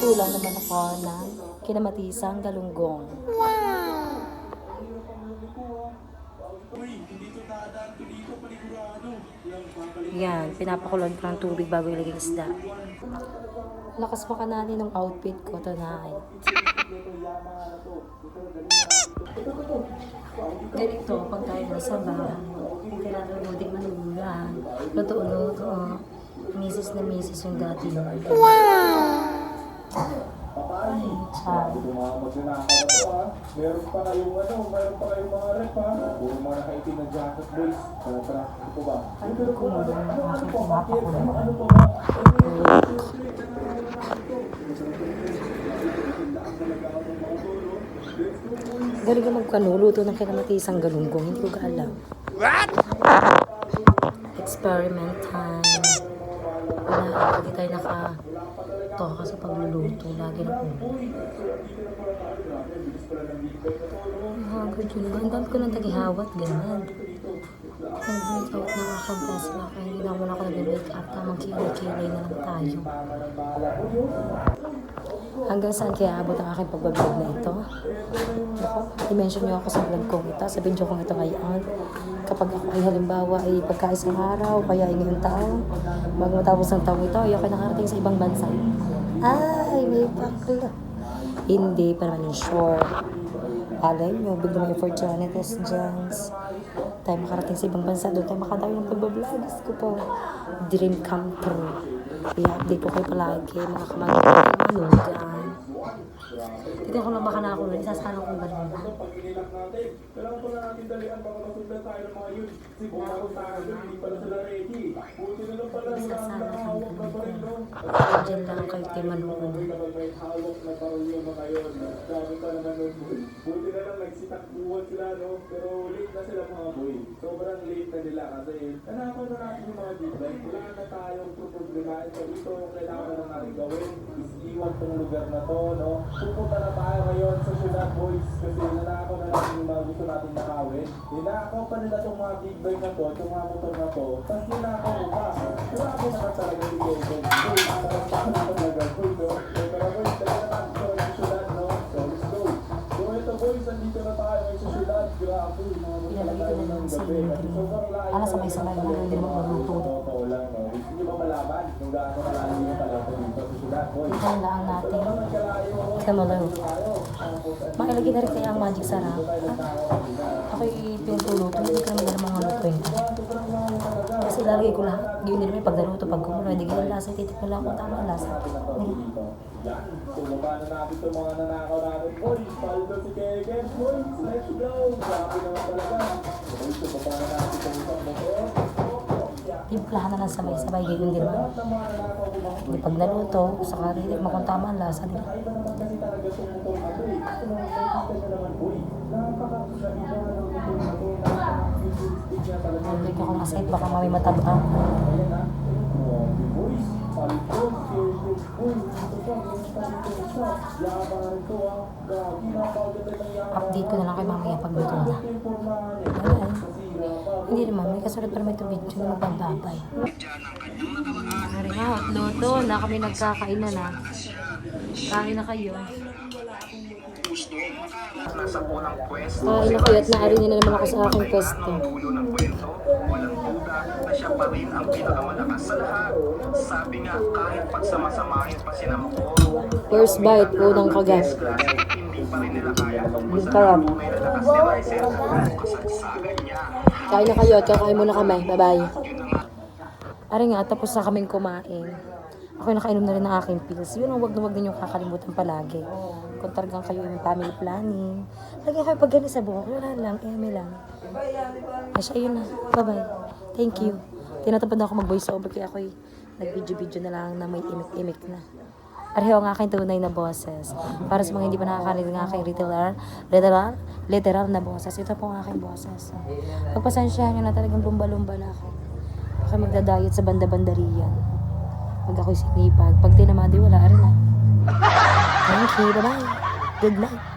Nagtula naman ako ng kinamatisang galunggong. Yan, pinapakulan ko ng tubig bago ilagay ng isda. Lakas makananin ng outfit ko tonight. Ganito, pag tayo nasa bahay, kailangan ludig manulan. Luto-luto. Misis na misis yung dati. Wow! Ay, Sabi ko mga magnanakaw na to ha. Meron pa kayong mga rep ha. Puro mga nakaitim na jacket boys. Tara, ito ba? Ano ko mo yung aking pinapakulan? Galing ka magkanuluto ng kinamatisang galunggong. Hindi ko alam. What? Experiment time. Wala, hindi tayo nakatoka sa pagluluto. Lagi na po. Good yun. Ang dami ko ng tagihawat. Ganyan. Nag-break out na akong Tesla. Kaya hindi naman ako nag-break out. Tamang kilay-kilay na lang tayo. Hanggang saan kaya abot ang aking pagbablog na ito? Ako, i-mention nyo ako sa vlog kong ito, sa video kong ito ngayon. Kapag ako ay halimbawa ay pagkaisang araw, kaya ay ngayong taon, bago matapos ng taong ito, ay ako nakarating sa ibang bansa. Ay, may bakla. Hindi pa naman yung sure. Alay nyo, bigla may opportunities dyan. Tayo makarating sa ibang bansa, doon tayo makatawi ng pagbablog. Diyos ko po, dream come true. I-update ko kayo palagi, mga kamag-manugan. Hindi ako lang baka na ako rin, isasala kong gano'n. Kailangan pa na natin dalian baka masundan tayo ng mga yun. Kasi bumakot tayo doon, hindi pala sila ready. Buti na lang pala Isasala kong hawak na baril, no? Diyan lang kayo kay manugan. Kapag may hawak na baril yung mga yun, dami pa naman nun. Buti na lang nagsitakbuhan sila, no? Pero late na sila mga boy. Sobrang late na nila kasi nanakaw na natin yung mga deadline. Wala na tayong problemahin sa dito. Kailangan na natin gawin is iwan tong lugar na to, no? Pupunta na tayo ngayon sa syudad boys kasi nanakaw na natin yung mga gusto natin nakawin. Ninakaw pa nila itong mga big bike na to, itong mga motor na to, tapos ninakaw mo pa. Grabe naman talaga yung Jacob. Boy, sarap talaga. Boy, no? Pero boys, talaga natin sa syudad, no? So, let's go. So, ito boys, nandito na tayo ngayon sa syudad. Grabe, mga Ilalagay ko na lang sa libre. Para sabay-sabay na hindi mo magluto. Oo lang, no? Hindi mo malaman kung gaano kalalim yung talaga dito sa syudad, boys. Ilan lang natin. Kamalaw. Makilagay na rin kaya ang magic sarap. Ako'y pinutuluto. Hindi ko naman na mga lutuin. Kasi ilalagay ko lahat. Gawin nila may pagdaluto. Pag kumulo, hindi ganyan lasa. Titikman lang kung tama ang lasa. Tumaba na natin itong mga nanakaw natin. Boys, paldo si Kevin. Boys, let's go. Grabe naman talaga. Boys, tumaba na natin itong isang motor. Timplahan na lang sabay-sabay. Gawin din naman. Hindi pag naluto, saka titikman kung tama ang lasa nila. Nag-break ako ng site, baka mami mataba. Update ko na lang kay mamaya pag luto na. Ayan. Hindi naman, may kasunod pa naman ito video na magbabay. Hari nga, luto na kami nagkakainan na. Kain na kayo. Kain na kayo at naarinig na naman ako sa aking pwesto. Siya pa rin ang pinakamalakas sa lahat. Sabi nga, kahit pagsamasamahin pa sila mo, First bite, unang kagat. hindi pa rin nila kaya Ang sarap. may lalakas ni Ryzen. Masagsagan niya. Kain na kayo at kakain muna kami. Bye-bye. Ari nga, tapos na kaming kumain. Ako nakainom na rin ng aking pills. Yun ang wag na wag ninyong kakalimutan palagi. Kung talagang kayo yung family planning. Lagi kayo pag gani sa buhok. Wala lang, eme lang. Asya, yun na. Bye-bye. Thank you. Tinatapad ako mag-voice over kaya ako'y nag-video-video na lang na may imik-imik na. Pareho ang aking tunay na boses. Para sa mga hindi pa nakakarinig ng aking literal na boses. Ito po ang aking boses. Pagpasensyahan nyo na talagang lumba-lumba na ako. Ako magdadayot sa banda-bandariyan. Pag ako'y sinipag. Pag tinamadi, wala rin na. Thank you. Bye-bye. Good night.